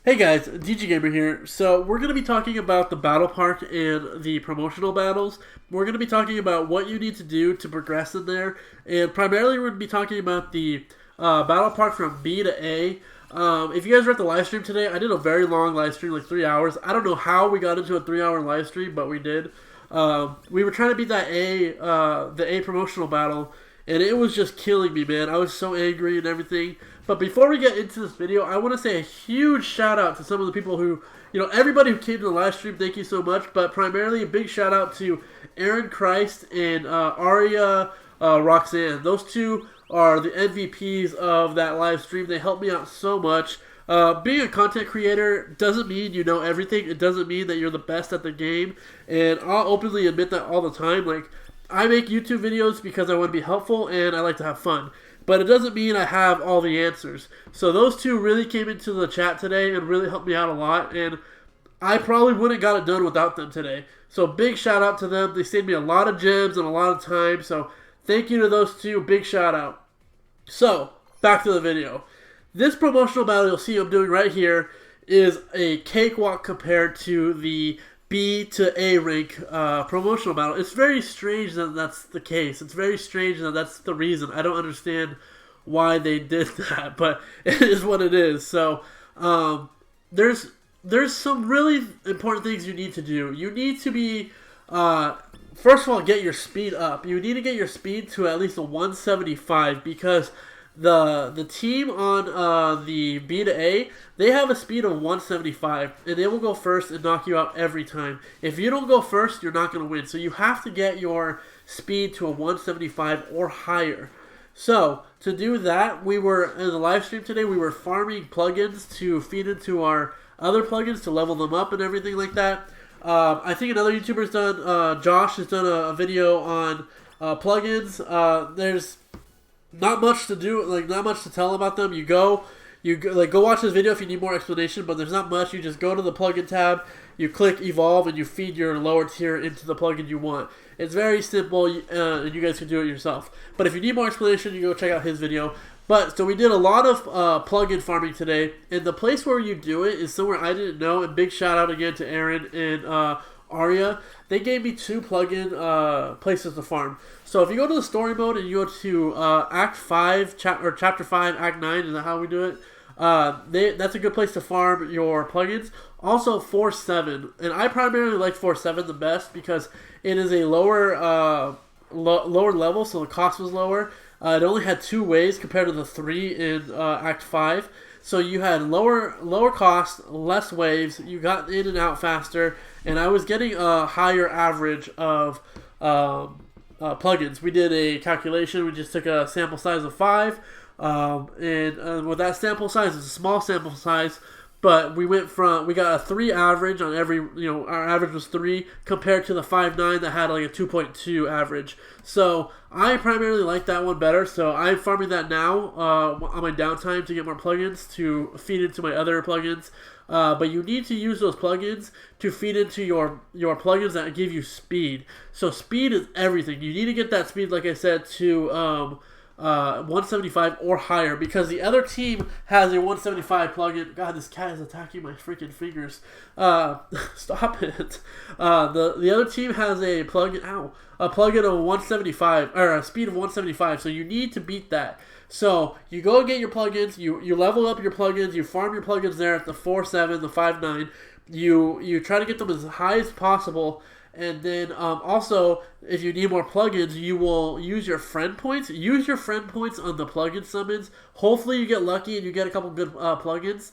Hey guys, DG Gamer here. So we're going to be talking about the battle park and the promotional battles. We're going to be talking about what you need to do to progress in there, and primarily we're going to be talking about the battle park from B to A. If you guys were at the live stream today, I did a very long live stream, like 3 hours. I don't know how we got into a 3-hour live stream, but we did. We were trying to beat that the A promotional battle, and it was just killing me, man. I was so angry and everything. But before we get into this video, I want to say a huge shout out to some of the people who, everybody who came to the live stream, thank you so much. But primarily a big shout out to Aaron Christ and Aria Roxanne. Those two are the MVPs of that live stream. They helped me out so much. Being a content creator doesn't mean you know everything. It doesn't mean that you're the best at the game. And I'll openly admit that all the time. Like, I make YouTube videos because I want to be helpful and I like to have fun. But it doesn't mean I have all the answers. So those two really came into the chat today and really helped me out a lot. And I probably wouldn't got it done without them today. So big shout out to them. They saved me a lot of gems and a lot of time. So thank you to those two. Big shout out. So back to the video. This promotional battle you'll see I'm doing right here is a cakewalk compared to the B to A rank promotional battle. It's very strange that that's the case. It's very strange that that's the reason. I don't understand why they did that, but it is what it is. So there's some really important things you need to do. You need to be first of all, get your speed up. You need to get your speed to at least a 175 because the team on the B to A, they have a speed of 175, and they will go first and knock you out every time. If you don't go first, you're not going to win. So you have to get your speed to a 175 or higher. So to do that, we were in the live stream today. We were farming plugins to feed into our other plugins to level them up and everything like that. I think another YouTuber's done. Josh has done a video on plugins. There's not much to do, like not much to tell about them. You go watch this video if you need more explanation, but there's not much. You just go to the plugin tab, you click evolve, and you feed your lower tier into the plugin you want. It's very simple, and you guys can do it yourself. But if you need more explanation, you go check out his video. But so we did a lot of plugin farming today, and the place where you do it is somewhere I didn't know. And big shout out again to Aaron and Aria. They gave me 2 plugin places to farm. So if you go to the story mode and you go to Act 5, Chapter 5, Act 9, is that how we do it? That's a good place to farm your plugins. Also 4.7, and I primarily like 4.7 the best because it is a lower level, so the cost was lower. It only had 2 ways compared to the 3 in Act 5. So you had lower cost, less waves, you got in and out faster, and I was getting a higher average of plugins. We did a calculation. We just took a sample size of 5, and with that sample size, it's a small sample size, but we got a 3 average on every, our average was 3 compared to the 5.9 that had like a 2.2 average. So I primarily like that one better. So I'm farming that now on my downtime to get more plugins to feed into my other plugins. But you need to use those plugins to feed into your plugins that give you speed. So speed is everything. You need to get that speed, like I said, to 175 or higher, because the other team has a 175 plugin. God, this cat is attacking my freaking fingers. Stop it. The other team has a plugin. A plugin of 175 or a speed of 175. So you need to beat that. So you go and get your plugins. You level up your plugins. You farm your plugins there at the 4.7, the 5.9. You try to get them as high as possible. And then also, if you need more plugins, you will use your friend points. Use your friend points on the plugin summons. Hopefully you get lucky and you get a couple good plugins.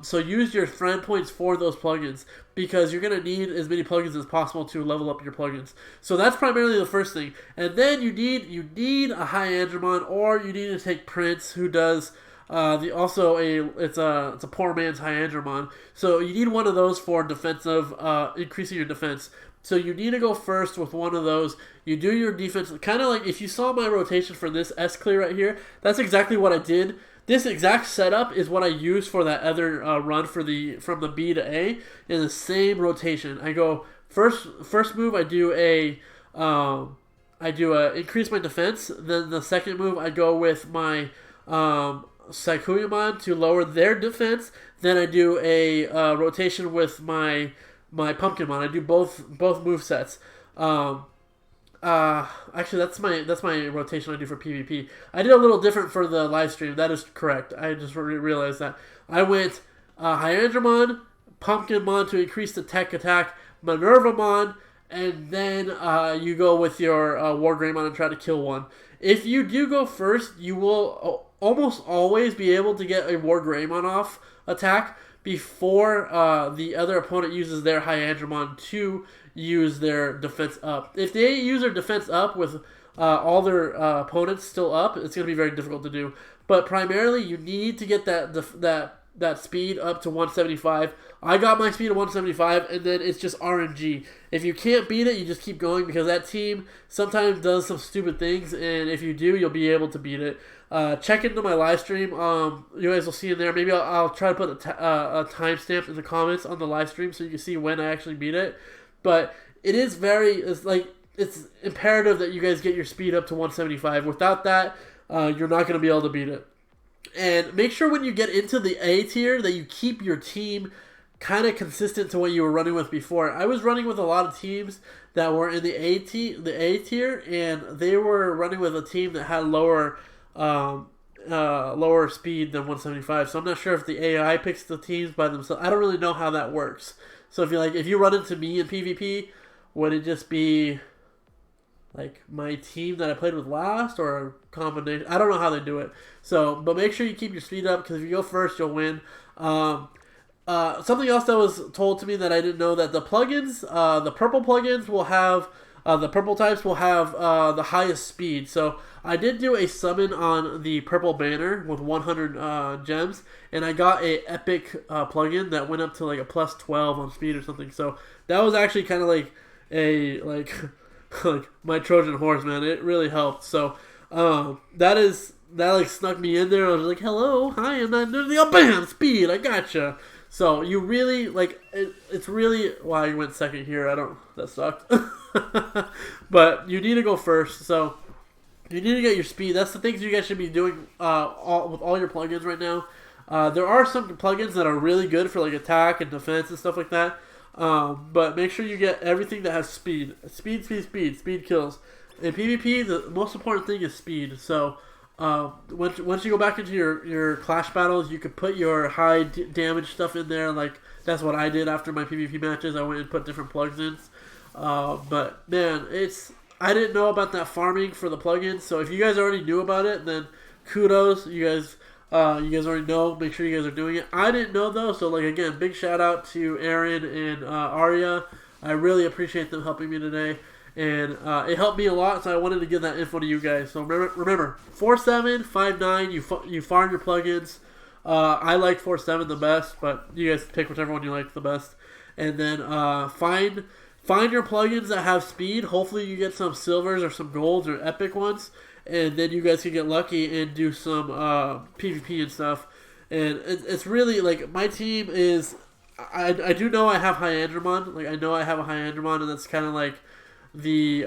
So use your friend points for those plugins, because you're going to need as many plugins as possible to level up your plugins. So that's primarily the first thing. And then you need a high Andromon, or you need to take Prince, who does it's a poor man's high Andromon. So you need one of those for defensive, increasing your defense. So you need to go first with one of those. You do your defense, kind of like if you saw my rotation for this S clear right here, that's exactly what I did. This exact setup is what I used for that other run from the B to A in the same rotation. I go first move, I do increase my defense. Then the second move, I go with my Saikuyamon to lower their defense. Then I do a rotation with my Pumpkinmon. I do both movesets. Actually, that's my rotation I do for PvP. I did a little different for the live stream. That is correct. I just realized that. I went Hyandramon, Pumpkinmon to increase the tech attack, Minervamon, and then you go with your War Greymon and try to kill one. If you do go first, you will almost always be able to get a War Greymon off attack before the other opponent uses their Hyandramon to use their defense up. If they use their defense up with all their opponents still up, it's going to be very difficult to do. But primarily, you need to get that speed up to 175. I got my speed at 175, and then it's just RNG. If you can't beat it, you just keep going, because that team sometimes does some stupid things, and if you do, you'll be able to beat it. Check into my live stream. You guys will see in there. Maybe I'll try to put a timestamp in the comments on the live stream so you can see when I actually beat it. But it is it's imperative that you guys get your speed up to 175. Without that, you're not going to be able to beat it. And make sure when you get into the A tier that you keep your team kind of consistent to what you were running with before. I was running with a lot of teams that were in the A tier, and they were running with a team that had lower speed than 175. So I'm not sure if the AI picks the teams by themselves. I don't really know how that works. So if you run into me in PvP, would it just be like my team that I played with last, or a combination? I don't know how they do it. So, but make sure you keep your speed up, because if you go first, you'll win. Something else that was told to me that I didn't know, that the plugins, the purple plugins will have, the purple types will have the highest speed. So I did do a summon on the purple banner with 100 gems, and I got a epic plugin that went up to like a plus 12 on speed or something. So that was actually kind of like a like my Trojan horse, man. It really helped. So that like snuck me in there. I was like, hello, hi, I'm not doing the bam speed. I gotcha. So you really it's really why you went second here. That sucked. But you need to go first. So you need to get your speed. That's the things you guys should be doing with all your plugins right now. There are some plugins that are really good for like attack and defense and stuff like that. But make sure you get everything that has speed. Speed kills. In PvP, the most important thing is speed. So once you go back into your clash battles, you could put your high damage stuff in there. Like that's what I did after my PvP matches. I went and put different plugs in. But man, I didn't know about that farming for the plugins. So if you guys already knew about it, then kudos. You guys already know. Make sure you guys are doing it. I didn't know though. So again, big shout out to Aaron and Arya. I really appreciate them helping me today. And it helped me a lot, so I wanted to give that info to you guys. So remember 4.7, 5.9, you farm your plugins. I like 4.7 the best, but you guys pick whichever one you like the best. And then find your plugins that have speed. Hopefully you get some silvers or some golds or epic ones. And then you guys can get lucky and do some PvP and stuff. And it's really, my team is... I do know I have Hyandramon. I know I have a Hyandramon, and that's kind of the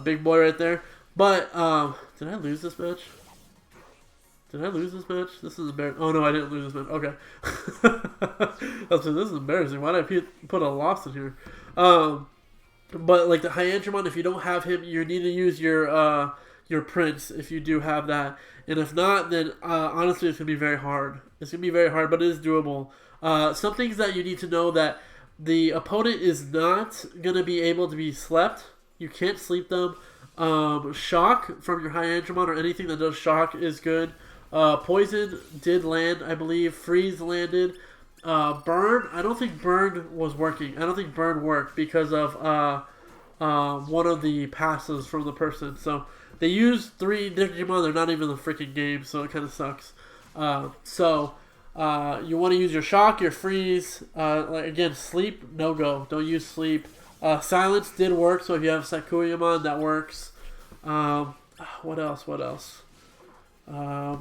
big boy right there. But did I lose this match? This is embarrassing. Oh no, I didn't lose this match. Okay. This is embarrassing. Why did I put a loss in here? But the Hyandramon, if you don't have him, you need to use your Prince if you do have that. And if not, then honestly, it's gonna be very hard. It's gonna be very hard, but it is doable. Some things that you need to know, that the opponent is not going to be able to be slept. You can't sleep them. Shock from your Hyandramon or anything that does shock is good. Poison did land, I believe. Freeze landed. Burn, I don't think Burn was working. I don't think Burn worked because of one of the passes from the person. So they used 3 Digimon. They're not even in the freaking game, so it kind of sucks. You want to use your shock, your freeze. Again, sleep, no go. Don't use sleep. Silence did work, so if you have Sakuyamon, that works. What else? I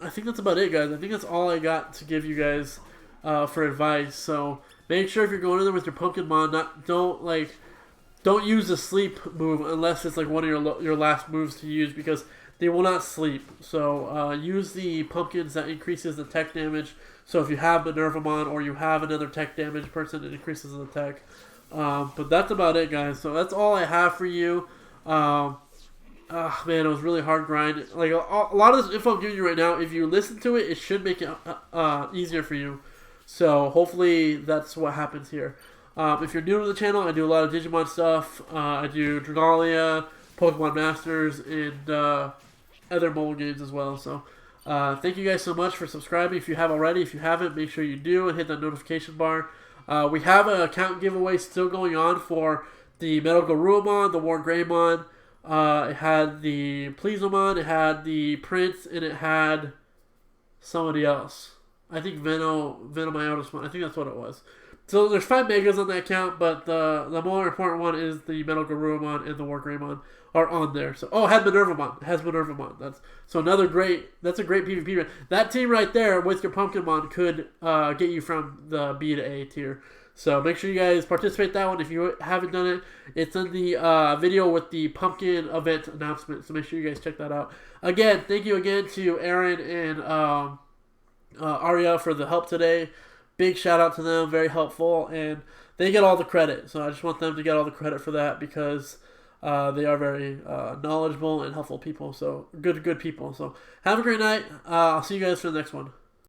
think that's about it, guys. I think that's all I got to give you guys for advice. So make sure if you're going in there with your Pumpkinmon, don't use the sleep move unless it's one of your last moves to use, because they will not sleep. So use the pumpkins that increases the tech damage. So if you have Minervamon or you have another tech damage person, it increases the tech. But that's about it, guys. So that's all I have for you. Man, it was really hard grind. Like a lot of this info I'm giving you right now, if you listen to it, it should make it easier for you. So hopefully that's what happens here. If you're new to the channel, I do a lot of Digimon stuff. I do Dragalia, Pokemon Masters, and other mobile games as well. So thank you guys so much for subscribing if you have already. If you haven't, make sure you do and hit that notification bar. We have an account giveaway still going on for the Metal Garurumon, the War Greymon. It had the Pleasomon, it had the Prince, and it had somebody else. I think Venomiotismon. I think that's what it was. So there's 5 megas on that account, but the more important one is the Metal Garurumon and the War Greymon are on there. So it had Minervamon. It has Minervamon. That's a great PvP. That team right there with your Pumpkinmon could get you from the B to A tier. So make sure you guys participate in that one if you haven't done it. It's in the video with the pumpkin event announcement. So make sure you guys check that out. Again, thank you again to Aaron and Aria for the help today. Big shout out to them, very helpful, and they get all the credit. So I just want them to get all the credit for that because they are very knowledgeable and helpful people. So good people. So have a great night. I'll see you guys for the next one.